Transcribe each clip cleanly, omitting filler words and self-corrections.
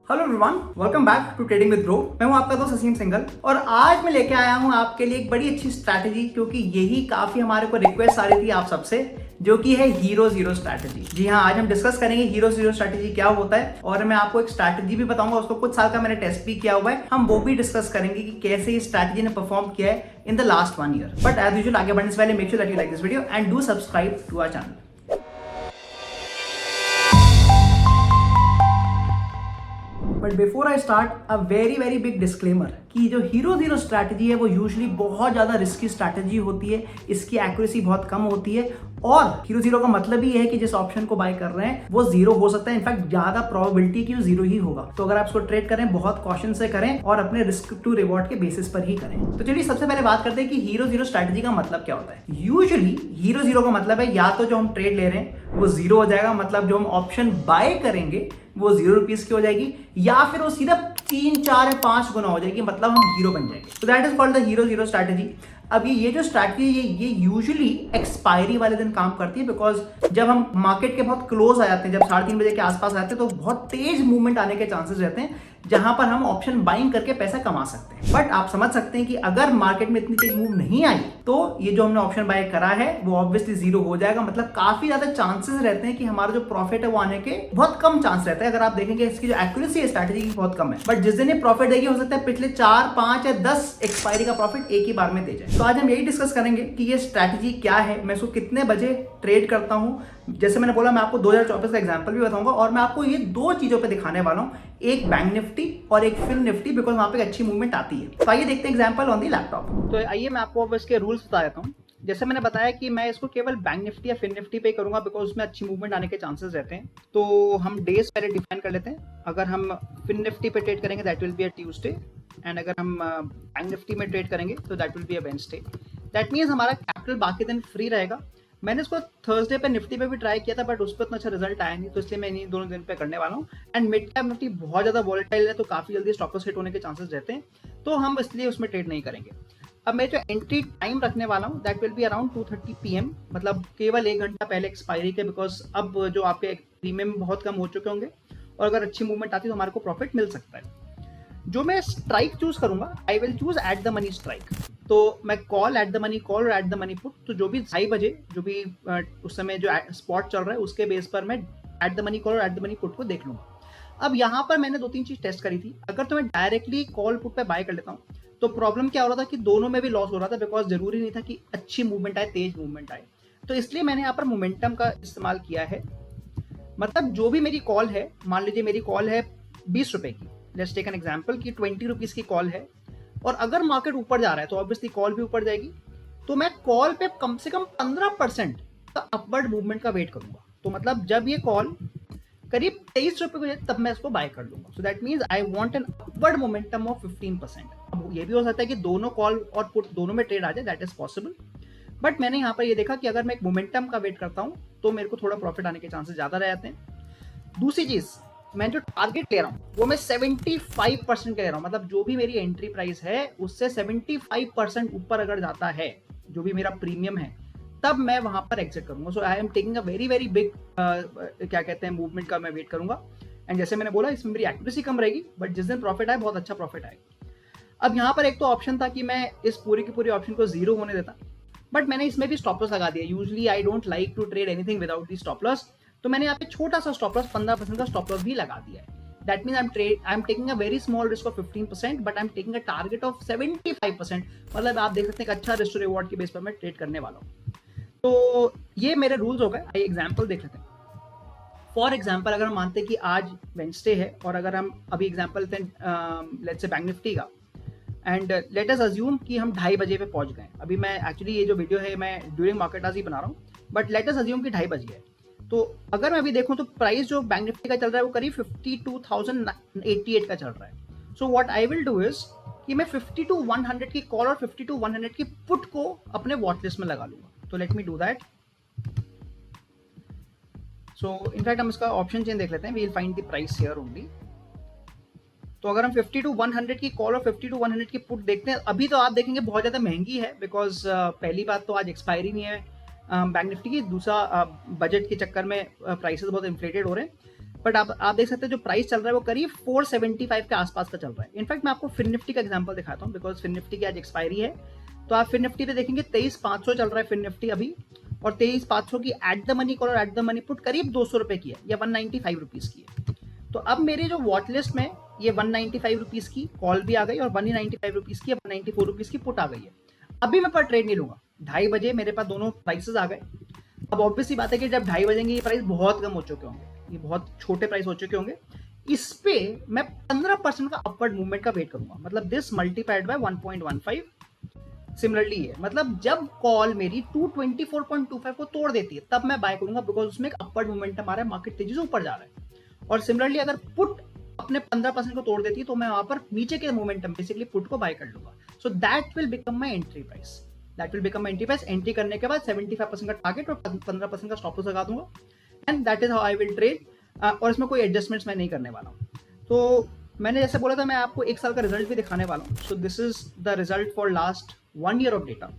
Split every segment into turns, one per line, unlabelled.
Hello everyone, welcome back to trading with bro. मैं हूं आपका दोस्त असीम सिंघल और आज मैं लेके आया हूं आपके लिए एक बड़ी अच्छी स्ट्रैटेजी, क्योंकि यही काफी हमारे को रिक्वेस्ट आ रही थी आप सबसे, जो कि है हीरो जीरो स्ट्रैटेजी। जी हाँ, आज हम डिस्कस करेंगे हीरो जीरो स्ट्रैटेजी क्या होता है और मैं आपको एक स्ट्रैटेजी भी बताऊंगा, उसको कुछ साल का मैंने टेस्ट भी किया हुआ है। हम वो भी डिस्कस करेंगे कि कैसे ये स्ट्रैटेजी ने परफॉर्म किया है in the last 1 year. But as usual आगे बढ़ने से पहले make sure that you like this video and do subscribe to our channel. But before I start a very big disclaimer कि जो हीरो जीरो स्ट्रैटेजी है वो usually बहुत ज्यादा रिस्की स्ट्रैटेजी होती है, इसकी एक्यूरेसी बहुत कम होती है और हीरो जीरो का मतलब ही है कि जिस ऑप्शन को बाय कर रहे हैं वो जीरो हो सकता है। इनफैक्ट ज्यादा प्रोबेबिलिटी कि वो जीरो ही होगा। तो अगर आप इसको ट्रेड करें बहुत कॉशन से करें और अपने रिस्क टू रिवॉर्ड के बेसिस पर ही करें। तो चलिए सबसे पहले बात करते हैं कि हीरो जीरो स्ट्रैटेजी का मतलब क्या होता है। यूजुअली हीरो जीरो का मतलब है या तो जो हम ट्रेड ले रहे हैं वो जीरो हो जाएगा, मतलब जो हम ऑप्शन बाय करेंगे वो ₹0 की हो जाएगी, या फिर वो सीधा 3, 4 या 5 गुना हो जाएगी, मतलब हम हीरो बन जाएंगे। तो that is called the hero zero strategy. अब ये जो स्ट्रैटेजी है ये यूजुअली एक्सपायरी वाले दिन काम करती है, बिकॉज जब हम मार्केट के बहुत क्लोज आ जाते हैं, जब 3:30 बजे के आसपास आते हैं, तो बहुत तेज मूवमेंट आने के चांसेस रहते हैं जहां पर हम ऑप्शन बाइंग करके पैसा कमा सकते हैं। बट आप समझ सकते हैं कि अगर मार्केट में इतनी तेज मूव नहीं आई तो ये जो हमने ऑप्शन बाय करा है वो ऑब्वियसली जीरो हो जाएगा, मतलब काफी ज्यादा चांसेस रहते हैं कि हमारा जो प्रॉफिट है वो आने के बहुत कम चांस रहते हैं। अगर आप देखेंगे इसकी जो एक्यूरेसी है स्ट्रैटेजी की बहुत कम है, बट जिस दिन ये प्रॉफिट देगी हो सकता है पिछले 4, 5 या 10 एक्सपायरी का प्रॉफिट एक ही बार में दे जाए। तो आज हम यही डिस्कस करेंगे कि ये स्ट्रैटेजी क्या है, मैं इसको कितने बजे ट्रेड करता हूं। जैसे मैंने बोला, मैं आपको 2024 का एग्जांपल भी बताऊंगा और मैं आपको ये दो चीजों पे दिखाने वाला हूं, एक बैंक निफ्टी और एक फिन निफ्टी, बिकॉज वहां पे अच्छी मूवमेंट आती है। तो आइए देखते हैं एग्जांपल ऑन दी लैपटॉप। तो आइए मैं आपको अब इसके रूल्स बता देता हूं। जैसे मैंने बताया कि मैं इसको केवल बैंक निफ्टी या फिन निफ्टी पे करूंगा, बिकॉज उसमें अच्छी मूवमेंट आने के चांसेस रहते हैं। तो हम डेज पहले डिफाइन कर लेते हैं। अगर हम फिन निफ्टी पे ट्रेड करेंगे that will be a Tuesday, and अगर हम बैंक निफ्टी में ट्रेड करेंगे तो that will be a Wednesday. That means हमारा कैपिटल बाकी दिन फ्री रहेगा। मैंने इसको थर्सडे पे निफ्टी पे भी ट्राई किया था, बट उस पर इतना अच्छा रिजल्ट आया नहीं, तो इसलिए मैं इन्हीं दोनों दिन पे करने वाला हूँ। एंड मिड कैप निफ्टी बहुत ज्यादा वॉलेटाइल है, तो काफी जल्दी स्टॉप लॉस हिट होने के चांसेस रहते हैं, तो हम इसलिए उसमें ट्रेड नहीं करेंगे। अब मैं जो एंट्री टाइम रखने वाला हूँ that will be around 2:30 PM, मतलब केवल 1 घंटा पहले एक्सपायरी के, बिकॉज अब जो आपके प्रीमियम बहुत कम हो चुके होंगे और अगर अच्छी मूवमेंट आती है तो हमारे को प्रॉफिट मिल सकता है। जो मैं स्ट्राइक चूज करूंगा, आई will choose at the money strike. तो मैं call, eight the money call और एट द मनी पुट, तो जो भी 2:30 बजे जो भी उस समय जो स्पॉट चल रहा है उसके बेस पर मैं एट द मनी कॉल और एट द मनी पुट को देख लूंगा। अब यहाँ पर मैंने 2-3 चीज टेस्ट करी थी। अगर तो मैं डायरेक्टली कॉल पुट पे बाय कर लेता हूँ तो प्रॉब्लम क्या हो रहा था कि दोनों में भी लॉस हो रहा था, बिकॉज जरूरी नहीं था कि अच्छी मूवमेंट आए, तेज मूवमेंट आए। तो इसलिए मैंने यहाँ पर मोमेंटम का इस्तेमाल किया है। मतलब जो भी मेरी कॉल है, मान लीजिए मेरी कॉल है ₹20 की, लेट्स टेक एन एग्जांपल कि ₹20 की कॉल है, और अगर मार्केट ऊपर जा रहा है तो ऑब्वियसली कॉल भी ऊपर जाएगी, तो मैं कॉल पे कम से कम 15% का अपवर्ड मूवमेंट का वेट करूंगा। तो मतलब जब ये कॉल करीब ₹23 को जाए तब मैं इसको बाय कर लूंगा। So that means I want an upward momentum of 15%। अब ये भी हो सकता है कि दोनों कॉल और पुट दोनों में ट्रेड आ जाए, दैट इज पॉसिबल। बट मैंने यहाँ पर ये देखा कि अगर मैं एक मोमेंटम का वेट करता हूँ तो मेरे को थोड़ा प्रॉफिट आने के चांसेस ज्यादा रहते हैं। दूसरी चीज, मैं जो टारगेट ले रहा हूँ वो मैं 75% का ले रहा हूँ, मतलब जो भी मेरी एंट्री प्राइस है उससे 75% ऊपर अगर जाता है जो भी मेरा प्रीमियम है, तब मैं वहां पर एग्जिट करूंगा। So I am taking a very big क्या कहते हैं मूवमेंट का मैं वेट करूंगा। एंड जैसे मैंने बोला इसमें मेरी एक्यूरेसी कम रहेगी, बट जिस दिन प्रॉफिट आए बहुत अच्छा प्रॉफिट आएगा। अब यहाँ पर एक तो ऑप्शन था कि मैं इस पूरी की पूरी ऑप्शन को जीरो होने देता, बट मैंने इसमें भी स्टॉप लॉस लगा दिया। Usually I don't like to trade anything without the stop loss, तो मैंने यहाँ पे छोटा सा स्टॉप लॉस 15% का स्टॉप लॉस भी लगा दिया है। That mean I am taking a very small risk of 15%, but I am taking a target of 75%। मतलब आप देख सकते हैं कि अच्छा रिस्क टू रिवॉर्ड के बेस पर मैं ट्रेड करने वाला हूँ। तो ये मेरे रूल्स हो गए। आइए एग्जाम्पल देख लेते हैं। फॉर एग्जाम्पल अगर हम मानते हैं कि आज वेंसडे है और अगर हम अभी एग्जाम्पल लेते हैं लेट्स से बैंक निफ्टी का, एंड लेट अस अज्यूम कि हम 2:30 बजे पे पहुंच गए। अभी मैं एक्चुअली ये जो वीडियो है मैं ड्यूरिंग मार्केट आज ही बना रहा हूँ, बट लेट अस अज्यूम कि 2:30 बज गए। तो अगर मैं अभी देखूं तो प्राइस जो बैंक निफ्टी का चल रहा है वो करीब 52,088 का चल रहा है। So what I will do is कि मैं 52,100 की कॉल और 52,100 की पुट को अपने वॉच लिस्ट में लगा लूंगा। तो let me do that. So in fact हम इसका ऑप्शन चेन देख लेते हैं, we will find the price here only. तो अगर हम 52,100 की कॉल और 52,100 की पुट देखते हैं, अभी तो आप देखेंगे बहुत ज़्यादा महंगी है, बिकॉज पहली बात तो आज एक्सपायरी नहीं है बैंक निफ्टी की, दूसरा बजट के चक्कर में प्राइसेस बहुत इन्फ्लेटेड हो रहे हैं। बट आप देख सकते हैं जो प्राइस चल रहा है वो करीब 475 के आसपास का चल रहा है। इनफैक्ट मैं आपको फिन निफ्टी का एग्जांपल दिखाता हूँ, बिकॉज फिन निफ्टी की आज एक्सपायरी है। तो आप फिन निफ्टी पे देखेंगे 23,500 चल रहा है फिन निफ्टी अभी, और 23,500 की एट द मनी कॉल और एट द मनी पुट करीब 200 रुपए की है या 195 रुपीज की है। तो अब मेरे जो वॉच लिस्ट में ये 195 रुपीज की कॉल भी आ गई और 195 रुपीज की 194 रुपीज की पुट आ गई है। अभी मैं पर ट्रेड नहीं लूंगा, 2:30 बजे मेरे पास दोनों प्राइसेस आ गए। अब ऑब्वियसली बात है कि जब 2:30 बजेंगे ये प्राइस बहुत कम हो चुके होंगे, ये बहुत छोटे प्राइस हो चुके होंगे। इस पे मैं 15% का अपवर्ड मूवमेंट का वेट करूंगा, मतलब दिस मल्टीप्लाइड बाय 1.15। सिमिलरली है, मतलब जब कॉल मेरी 224.25 को तोड़ देती है तब मैं बाय करूंगा, बिकॉज उसमें एक अपवर्ड मोमेंटम आ रहा है, मार्केट तेजी से ऊपर जा रहा है। और सिमिलरली अगर पुट अपने 15% को तोड़ देती है तो मैं वहां पर नीचे के मोमेंटम बेसिकली पुट को बाय कर लूंगा। So that will become my entry price, that will become my entry price. Entry करने के बाद 75% का टारगेट और 15% का स्टॉप लॉस लगा दूंगा, and that is how I will trade. और इसमें कोई एडजस्टमेंट्स मैं नहीं करने वाला हूँ। तो मैंने जैसे बोला था मैं आपको 1 साल का रिजल्ट भी दिखाने वाला हूँ। So this is the result for last 1 year of data.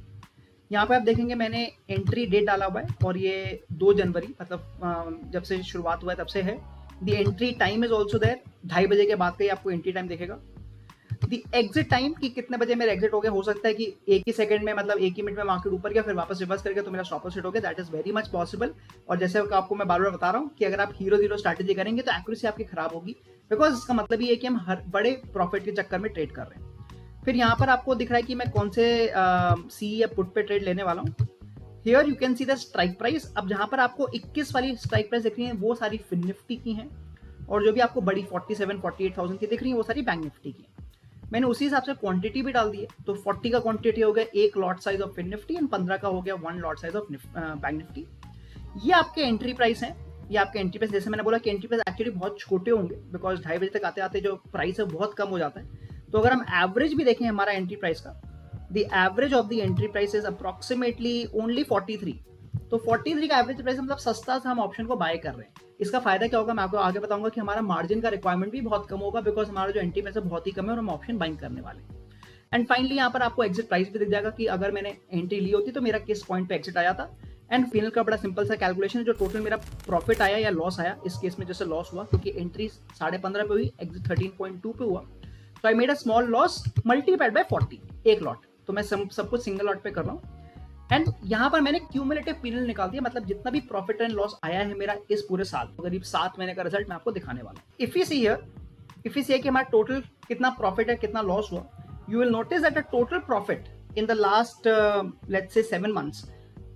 यहाँ पे आप देखेंगे मैंने एंट्री डेट डाला हुआ है और ये 2 जनवरी मतलब जब से शुरुआत हुआ है तब से है। The entry time is also there, 2:30 बजे के बाद का ही आपको एंट्री टाइम दिखेगा। द एग्जिट टाइम कि कितने बजे मेरा एग्जिट हो गया, हो सकता है कि एक ही सेकंड में मतलब एक ही मिनट में मार्केट ऊपर गया फिर वापस रिवर्स करके तो मेरा स्टॉप लॉस हिट हो गया, that is very much possible. और जैसे आपको मैं बार बार बता रहा हूँ कि अगर आप हीरो जीरो स्ट्रैटेजी करेंगे तो एक्यूरेसी आपकी खराब होगी, बिकॉज इसका मतलब ये है कि हम हर बड़े प्रॉफिट के चक्कर में ट्रेड कर रहे हैं। फिर यहाँ पर आपको दिख रहा है कि मैं कौन से सी या पुट पे ट्रेड लेने वाला हूँ। Here you can see the strike price. अब जहाँ पर आपको 21 वाली स्ट्राइक प्राइस दिख रही है वो सारी फिन निफ्टी की हैं, और जो भी आपको बड़ी 47-48,000 की दिख रही है वो सारी बैंक निफ्टी की है। मैंने उसी हिसाब से क्वांटिटी भी डाल दी है, तो 40 का क्वांटिटी हो गया 1 lot size of Fin Nifty and 15 का हो गया 1 lot size of Bank Nifty. ये आपके एंट्री प्राइस है, ये आपके एंट्री प्राइस। जैसे मैंने बोला कि एंट्री प्राइस एक्चुअली बहुत छोटे होंगे, बिकॉज 2:30 बजे तक आते आते जो प्राइस है बहुत कम हो जाता है। तो अगर हम एवरेज भी देखें हमारा एंट्री प्राइस का, the average of the entry price is approximately only 43। तो 43 का एवरेज प्राइस मतलब सस्ता सा हम ऑप्शन को बाय कर रहे हैं। इसका फायदा क्या होगा मैं आपको आगे बताऊंगा कि हमारा मार्जिन का रिक्वायरमेंट भी बहुत कम होगा, बिकॉज हमारा जो एंट्री प्राइस है बहुत ही कम है और हम ऑप्शन बाइंग करने वाले हैं। एंड फाइनली यहाँ पर आपको एग्जिट प्राइस भी दिख जाएगा कि अगर मैंने एंट्री ली होती तो मेरा किस पॉइंट पे एग्जिट आया था। एंड फाइनल का बड़ा सिंपल सा कैलकुलेशन है, जो टोटल मेरा प्रॉफिट आया या लॉस आया, इस केस में जैसे लॉस हुआ क्योंकि एंट्री 15.5 पे हुई, एग्जिट 13.2 पे हुआ, तो I made a small loss multiplied by 40 एक लॉट। तो मैं सब कुछ सिंगल लॉट पे कर रहा हूँ। एंड यहाँ पर मैंने क्यूमुलेटिव पीरियड निकाल दिया, मतलब जितना भी प्रॉफिट एंड लॉस आया है मेरा इस पूरे साल, करीब 7 महीने का रिजल्ट मैं आपको दिखाने वाला हूँ। इफ यू सी हियर कि हमारा टोटल कितना प्रॉफिट है कितना लॉस हुआ, you will notice that the total profit in the last let's say 7 months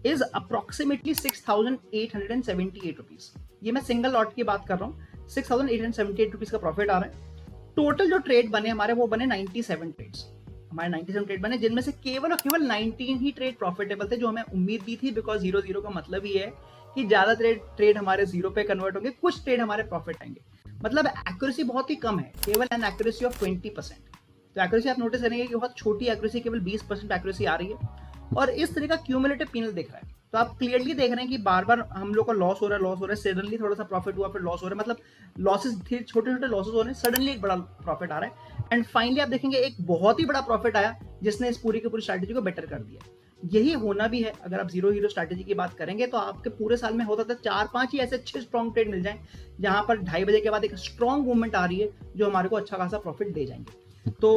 is approximately 6,878 rupees। ये मैं सिंगल लॉट की बात कर रहा हूँ, 6,878 रुपीज का प्रॉफिट आ रहा है। टोटल जो ट्रेड बने हमारे वो बने 97 ट्रेड्स, हमारे 97 ट्रेड बने, जिनमें से केवल और केवल 19 ही ट्रेड प्रॉफिटेबल थे, जो हमें उम्मीद भी थी, बिकॉज 0-0 का मतलब ही है कि ज्यादा ट्रेड हमारे जीरो पे कन्वर्ट होंगे, कुछ ट्रेड हमारे प्रॉफिट आएंगे। मतलब एक्यूरेसी बहुत ही कम है, केवल एन एक्यूरेसी ऑफ 20%। तो एक्यूरेसी आप नोटिस करेंगे कि बहुत छोटी एक्यूरेसी, केवल 20% एक्यूरेसी आ रही है, और इस तरह का क्यूमुलेटिव पीनल दिख रहा है। तो आप क्लियरली देख रहे हैं कि बार बार हम लोग को लॉस हो रहा है, सडनली थोड़ा सा प्रॉफिट हुआ फिर लॉस हो रहा है, मतलब लॉसेस छोटे छोटे लॉसेस हो रहे हैं, सडनली एक बड़ा प्रॉफिट आ रहा है, एंड फाइनली आप देखेंगे एक बहुत ही बड़ा प्रॉफिट आया जिसने इस पूरी की पूरी स्ट्रैटेजी को बेटर कर दिया। यही होना भी है। अगर आप जीरो हीरो स्ट्रैटेजी की बात करेंगे तो आपके पूरे साल में होता था 4-5 ही ऐसे अच्छे स्ट्रॉन्ग ट्रेड मिल जाएं जहां पर 2:30 बजे के बाद एक स्ट्रॉन्ग मूवमेंट आ रही है जो हमारे को अच्छा खासा प्रॉफिट दे जाएंगे। तो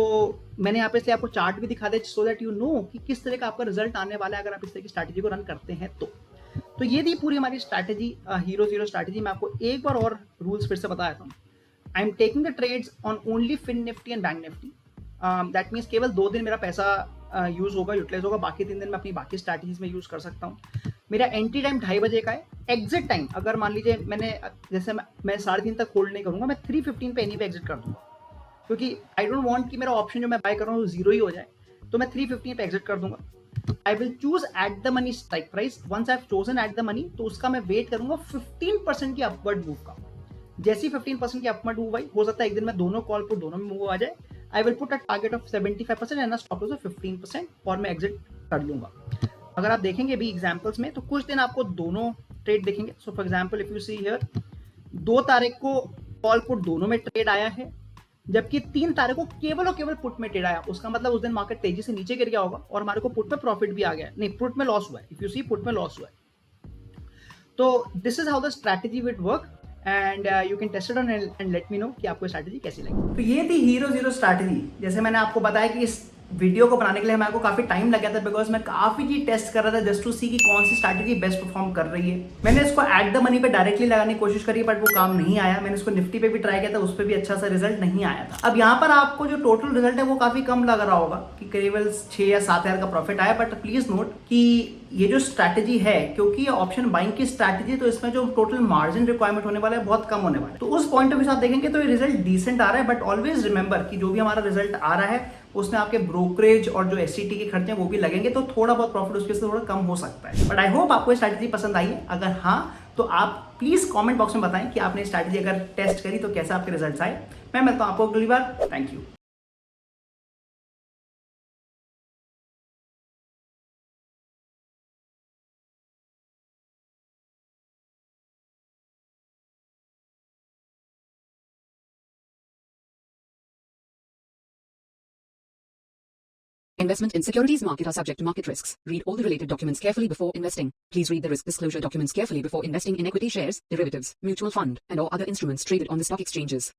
मैंने यहाँ पे इसलिए आपको चार्ट भी दिखा दे, सो दैट यू नो कि किस तरह का आपका रिजल्ट आने वाला है अगर आप इस तरह की स्ट्रैटेजी को रन करते हैं। तो ये थी पूरी हमारी स्ट्रैटेजी, हीरो जीरो स्ट्रैटेजी। मैं आपको एक बार और रूल्स फिर से बताया था। I am taking the trades on only Fin Nifty and Bank Nifty. That means केवल 2 दिन मेरा पैसा यूज होगा, यूटिलाइज होगा, बाकी 3 दिन मैं अपनी बाकी स्ट्रैटेजीज में यूज कर सकता हूँ। मेरा एंट्री टाइम 2:30 बजे का है। एग्जिट टाइम अगर मान लीजिए मैंने जैसे मैं 3:30 तक होल्ड नहीं करूंगा, मैं 3:15 पे एनी पे एग्जिट कर दूंगा, क्योंकि आई डोंट वांट कि मेरा ऑप्शन जो मैं बाय कर रहा हूँ जीरो ही हो जाए, तो मैं 3:15 पे एग्जिट कर दूंगा। I will choose at the money strike price. Once I have chosen at the money तो उसका मैं वेट करूंगा 15% की अपवर्ड मूव का। जैसी 15% की अपवर्ड मूव आई, हो सकता है एक दिन में दोनों कॉल पुट दोनों में मूव आ जाए। I will put a target of 75% and a stop loss of 15% और मैं एग्जिट कर लूंगा। अगर आप देखेंगे भी एग्जांपल्स में तो कुछ दिन आपको दोनों ट्रेड देखेंगे। So for example if you see here 2 तारीख को कॉल पुट दोनों में ट्रेड आया है, जबकि 3 तारीख को केवल और केवल पुट में ट्रेड आया। उसका मतलब उस दिन मार्केट तेजी से नीचे गिर गया होगा और हमारे को पुट में प्रॉफिट भी आ गया, नहीं पुट में लॉस हुआ है। इफ यू सी पुट में लॉस हुआ है। तो this is how the strategy will work. And you can test it on and let me know कि आपको स्ट्रैटेजी कैसी लगी। तो ये थी हीरो जीरो स्ट्रैटेजी। जैसे मैंने आपको बताया कि इस वीडियो को बनाने के लिए हमारे को काफी टाइम लगा था, बिकॉज मैं काफी चीज टेस्ट कर रहा था जस्ट टू सी कि कौन सी स्ट्रैटेजी बेस्ट परफॉर्म कर रही है। मैंने इसको एट द मनी पे डायरेक्टली लगाने की कोशिश करी, बट वो काम नहीं आया। मैंने इसको निफ्टी पे भी ट्राई किया था, उस पर भी अच्छा सा रिजल्ट नहीं आया था। अब यहाँ पर आपको जो टोटल रिजल्ट है वो काफी कम लग रहा होगा कि करीब 6 या 7 हज़ार का प्रॉफिट आया, बट प्लीज नोट कि ये जो स्ट्रैटेजी है, क्योंकि ये ऑप्शन बाइंग की स्ट्रैटेजी, तो इसमें जो टोटल मार्जिन रिक्वायरमेंट होने वाला है बहुत कम होने वाला है। तो उस पॉइंट ऑफ व्यू से आप देखेंगे तो ये रिजल्ट डिसेंट आ रहा है, बट ऑलवेज रिमेंबर कि जो भी हमारा रिजल्ट आ रहा है उसमें आपके ब्रोकरेज और जो एससीटी के खर्चे वो भी लगेंगे, तो थोड़ा बहुत प्रॉफिट उसके से थोड़ा कम हो सकता है। बट आई होप आपको ये स्ट्रैटेजी पसंद आई है। अगर हाँ, तो आप प्लीज कमेंट बॉक्स में बताएं कि आपने स्ट्रैटेजी अगर टेस्ट करी तो कैसे आपके रिजल्ट्स आए। मैं मिलता हूं आपको अगली बार। Thank you.
Investment in securities market are subject to market risks. Read all the related documents carefully before investing. Please read the risk disclosure documents carefully before investing in equity shares, derivatives, mutual fund, and or other instruments traded on the stock exchanges.